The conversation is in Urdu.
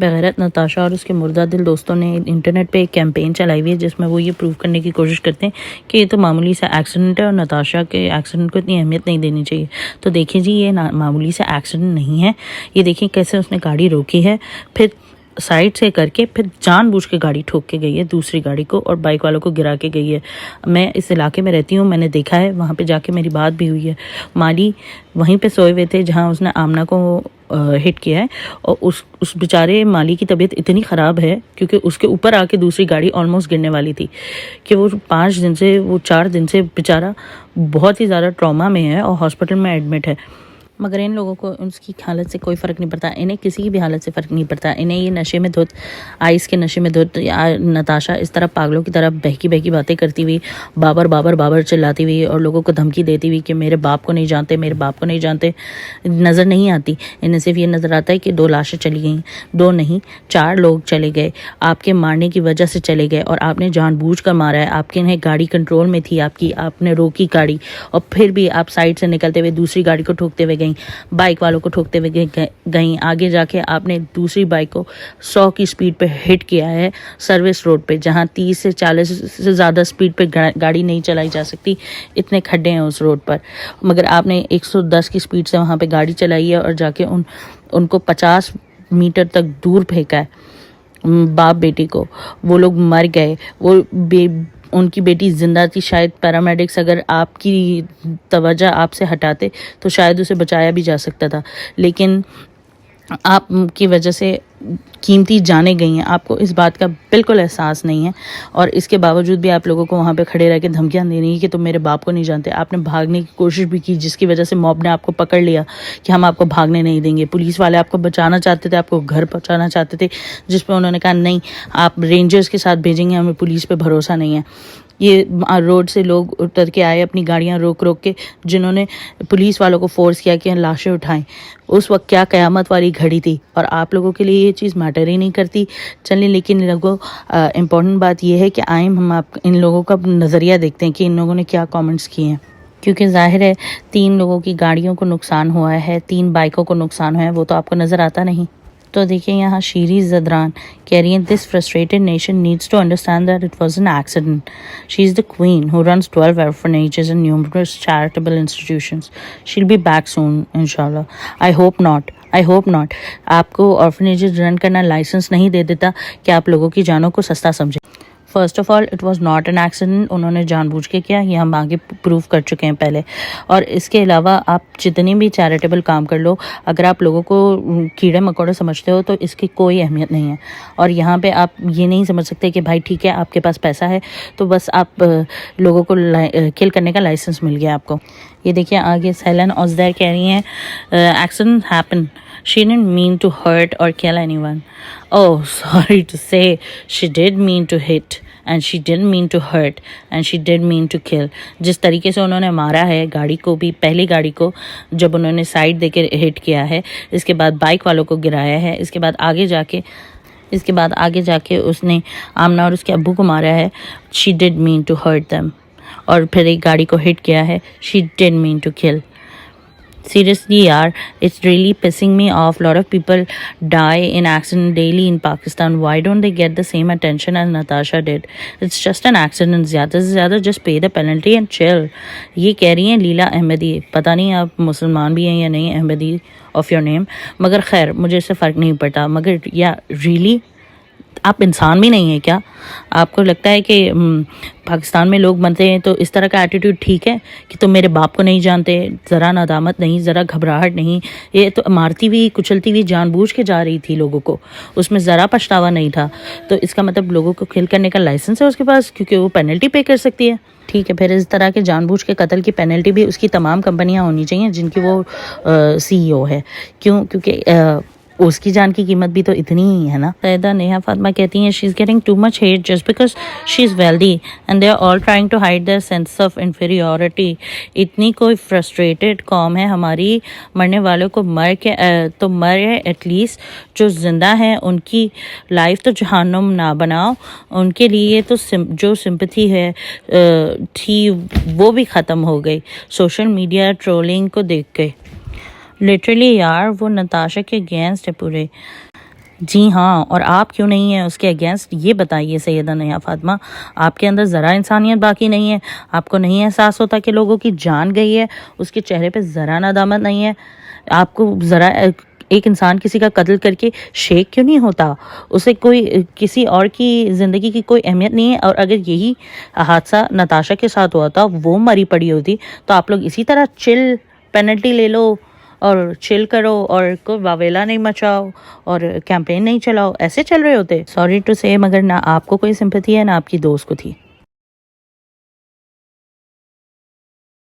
بغیرت نتاشا اور اس کے مردہ دل دوستوں نے انٹرنیٹ پہ ایک کیمپین چلائی ہوئی ہے جس میں وہ یہ پروو کرنے کی کوشش کرتے ہیں کہ یہ تو معمولی سا ایکسیڈنٹ ہے اور نتاشا کے ایکسیڈنٹ کو اتنی اہمیت نہیں دینی چاہیے. تو دیکھیں جی یہ معمولی سا ایکسیڈنٹ نہیں ہے. یہ دیکھیں کیسے اس نے گاڑی روکی ہے, پھر سائڈ سے کر کے پھر جان بوجھ کے گاڑی ٹھوک کے گئی ہے دوسری گاڑی کو اور بائک والوں کو گرا کے گئی ہے. میں اس علاقے میں رہتی ہوں, میں نے دیکھا ہے, وہاں پہ جا کے میری بات بھی ہوئی ہے. مالی وہیں پہ سوئے ہوئے تھے جہاں اس نے آمنہ کو ہٹ کیا ہے, اور اس بیچارے مالی کی طبیعت اتنی خراب ہے کیونکہ اس کے اوپر آ کے دوسری گاڑی آلموسٹ گرنے والی تھی کہ وہ 4 دن سے بیچارہ بہت ہی زیادہ ٹراما میں ہے اور ہاسپٹل میں ایڈمٹ ہے. مگر ان لوگوں کو اس کی حالت سے کوئی فرق نہیں پڑتا, انہیں کسی کی بھی حالت سے فرق نہیں پڑتا. انہیں یہ نشے میں دھت, آئس کے نشے میں دھت, نتاشا اس طرح پاگلوں کی طرح بہکی باتیں کرتی ہوئی, بابر چلاتی ہوئی اور لوگوں کو دھمکی دیتی ہوئی کہ میرے باپ کو نہیں جانتے نظر نہیں آتی. انہیں صرف یہ نظر آتا ہے کہ 2 لاشیں چلی گئیں, 2 نہیں 4 لوگ چلے گئے, آپ کے مارنے کی وجہ سے چلے گئے اور آپ نے جان بوجھ کر مارا ہے. آپ کے گاڑی کنٹرول میں تھی آپ نے روکی گاڑی اور پھر بھی آپ سائڈ سے نکلتے ہوئے دوسری گاڑی کو ٹھوکتے ہوئے گئیں, بائک والوں کو ٹھوکتے ہوئے گئیں. آگے جا کے آپ نے دوسری بائک کو 100 کی سپیڈ پہ ہٹ کیا ہے سروس روڈ پہ, جہاں 30 سے 40 سے زیادہ سپیڈ پہ گاڑی نہیں چلائی جا سکتی, اتنے کھڈے ہیں اس روڈ پر. مگر آپ نے 110 کی سپیڈ سے وہاں پہ گاڑی چلائی ہے اور جا کے ان کو 50 میٹر تک دور پھینکا ہے, باپ بیٹی کو. وہ لوگ مر گئے, ان کی بیٹی زندہ تھی. شاید پیرامیڈکس اگر آپ کی توجہ آپ سے ہٹاتے تو شاید اسے بچایا بھی جا سکتا تھا, لیکن آپ کی وجہ سے قیمتی جانیں گئی ہیں. آپ کو اس بات کا بالکل احساس نہیں ہے اور اس کے باوجود بھی آپ لوگوں کو وہاں پہ کھڑے رہ کے دھمکیاں دے رہی ہیں کہ تم میرے باپ کو نہیں جانتے. آپ نے بھاگنے کی کوشش بھی کی جس کی وجہ سے موب نے آپ کو پکڑ لیا کہ ہم آپ کو بھاگنے نہیں دیں گے. پولیس والے آپ کو بچانا چاہتے تھے, آپ کو گھر پہنچانا چاہتے تھے, جس پہ انہوں نے کہا نہیں آپ رینجرز کے ساتھ بھیجیں گے, ہمیں پولیس پہ بھروسہ نہیں ہے. یہ روڈ سے لوگ اتر کے آئے اپنی گاڑیاں روک کے, جنہوں نے پولیس والوں کو فورس کیا کہ لاشیں اٹھائیں. اس وقت کیا قیامت والی گھڑی تھی اور آپ لوگوں کے لیے یہ چیز میٹر ہی نہیں کرتی. چلیں, لیکن لوگوں امپورٹنٹ بات یہ ہے کہ آئیں ہم ان لوگوں کا نظریہ دیکھتے ہیں کہ ان لوگوں نے کیا کامنٹس کیے ہیں, کیونکہ ظاہر ہے 3 لوگوں کی گاڑیوں کو نقصان ہوا ہے, 3 بائکوں کو نقصان ہوا ہے, وہ تو آپ کو نظر آتا نہیں. تو دیکھیں یہاں شیری زدران کہہ رہی ہیں this frustrated nation needs to understand that it was an accident. She is the queen who runs 12 orphanages and numerous charitable institutions. She'll be back soon inshallah. I hope not. آپ کو orphanages رن کرنا لائسنس نہیں دے دیتا کہ آپ لوگوں کی جانوں کو سستا سمجھیں. First of all it was not an accident, انہوں نے جان بوجھ کے کیا, یہ ہم آگے پروف کر چکے ہیں پہلے. اور اس کے علاوہ آپ جتنی بھی چیریٹیبل کام کر لو, اگر آپ لوگوں کو کیڑے مکوڑے سمجھتے ہو تو اس کی کوئی اہمیت نہیں ہے. اور یہاں پہ آپ یہ نہیں سمجھ سکتے کہ بھائی ٹھیک ہے آپ کے پاس پیسہ ہے تو بس آپ لوگوں کو کل کرنے کا لائسنس مل گیا آپ کو. یہ دیکھیں آگے سیلن اوزدیر کہہ رہی ہیں accident happen, she didn't mean to hurt or kill anyone. Oh, sorry to say, she did mean to hit and she didn't mean to hurt and she did mean to kill. جس طریقے سے انہوں نے مارا ہے گاڑی کو بھی, پہلی گاڑی کو جب انہوں نے سائڈ دے کے ہٹ کیا ہے, اس کے بعد بائک والوں کو گرایا ہے, اس کے بعد آگے جا کے اس نے آمنہ اور اس کے ابو کو مارا ہے, she did mean to hurt them. اور پھر ایک گاڑی کو ہٹ کیا ہے, she did mean to kill. Seriously yaar, it's really pissing me off. Lot of people die in accident daily in Pakistan. Why don't they get the same attention as Natasha did? It's just an accident. زیادہ سے زیادہ just pay the penalty and chill. یہ کہہ رہی ہیں لیلا احمدی, پتہ نہیں آپ مسلمان بھی ہیں یا نہیں, احمدی of your name, مگر خیر مجھے اس سے فرق نہیں پڑتا. مگر یا ریئلی آپ انسان بھی نہیں ہیں کیا؟ آپ کو لگتا ہے کہ پاکستان میں لوگ بنتے ہیں تو اس طرح کا ایٹیٹیوڈ ٹھیک ہے کہ تم میرے باپ کو نہیں جانتے, ذرا ندامت نہیں, ذرا گھبراہٹ نہیں. یہ تو مارتی ہوئی کچلتی ہوئی جان بوجھ کے جا رہی تھی لوگوں کو, اس میں ذرا پچھتاوا نہیں تھا. تو اس کا مطلب لوگوں کو کل کرنے کا لائسنس ہے اس کے پاس کیونکہ وہ پینلٹی پے کر سکتی ہے. ٹھیک ہے, پھر اس طرح کے جان بوجھ کے قتل کی پینلٹی بھی اس کی تمام کمپنیاں ہونی چاہیے جن کی وہ CEO ہے. کیونکہ اس کی جان کی قیمت بھی تو اتنی ہی ہے نا. سیدہ نیہا فاطمہ کہتی ہیں she is getting too much hate just because she is wealthy and they are all trying to hide their sense of inferiority. اتنی کوئی فرسٹریٹڈ قوم ہے ہماری, مرنے والوں کو مرے ایٹ لیسٹ, جو زندہ ہیں ان کی لائف تو جہنم نہ بناؤ. ان کے لیے تو جو سمپتھی ہے تھی وہ بھی ختم ہو گئی سوشل میڈیا ٹرولنگ کو دیکھ کے. لٹرلی یار وہ نتاشا کے اگینسٹ ہے پورے. جی ہاں، اور آپ کیوں نہیں ہیں اس کے اگینسٹ یہ بتائیے سیدہ نیہا فاطمہ. آپ کے اندر ذرا انسانیت باقی نہیں ہے؟ آپ کو نہیں احساس ہوتا کہ لوگوں کی جان گئی ہے، اس کے چہرے پہ ذرا ندامت نہیں ہے؟ آپ کو ذرا ایک انسان کسی کا قتل کر کے شیک کیوں نہیں ہوتا؟ اسے کوئی کسی اور کی زندگی کی کوئی اہمیت نہیں ہے. اور اگر یہی حادثہ نتاشا کے ساتھ ہوا تھا، وہ مری پڑی ہوتی، تو آپ لوگ اسی طرح چل پینلٹی لے لو اور چل کرو اور کوئی واویلا نہیں مچاؤ اور کیمپین نہیں چلاؤ. ایسے چل رہے ہوتے. سوری ٹو سے، مگر نہ آپ کو کوئی سمپتھی ہے نہ آپ کی دوست کو تھی.